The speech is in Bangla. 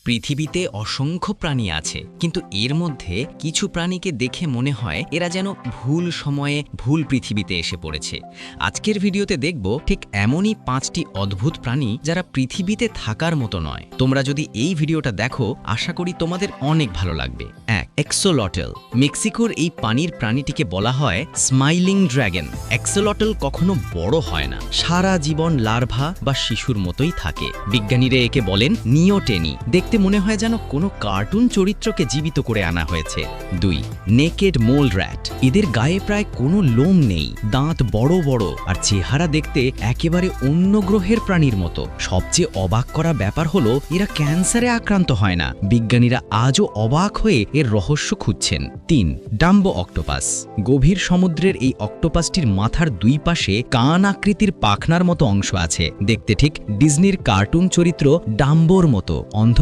পৃথিবীতে অসংখ্য প্রাণী আছে, কিন্তু এর মধ্যে কিছু প্রাণীকে দেখে মনে হয় এরা যেন ভুল সময়ে ভুল পৃথিবীতে এসে পড়েছে। আজকের ভিডিওতে দেখব ঠিক এমনই 5টি অদ্ভুত প্রাণী যারা পৃথিবীতে থাকার মতো নয়। তোমরা যদি এই ভিডিওটা দেখো, আশা করি তোমাদের অনেক ভালো লাগবে। 1. এক্সোলটল। মেক্সিকোর এই পানির প্রাণীটিকে বলা হয় স্মাইলিং ড্রাগন। এক্সোলটল কখনো বড় হয় না, সারা জীবন লার্ভা বা শিশুর মতোই থাকে। বিজ্ঞানীরা একে বলেন নিওটেনি। দেখতে মনে হয় যেন কোনো কার্টুন চরিত্রকে জীবিত করে আনা হয়েছে। 2. নেকেড মোল র্যাট। এদের গায়ে প্রায় কোনো লোম নেই, দাঁত বড় বড় আর চেহারা দেখতে একেবারে অন্য গ্রহের প্রাণীর মতো। সবচেয়ে অবাক করা ব্যাপার হলো এরা ক্যান্সারে আক্রান্ত হয় না। বিজ্ঞানীরা আজও অবাক হয়ে এর রহস্য খুঁজছেন। 3. Dumbo octopus. গভীর সমুদ্রের এই অক্টোপাসটির মাথার দুই পাশে কান আকৃতির পাখনার মতো অংশ আছে। দেখতে ঠিক ডিজনির কার্টুন চরিত্র ডাম্বোর মতো। অন্ধ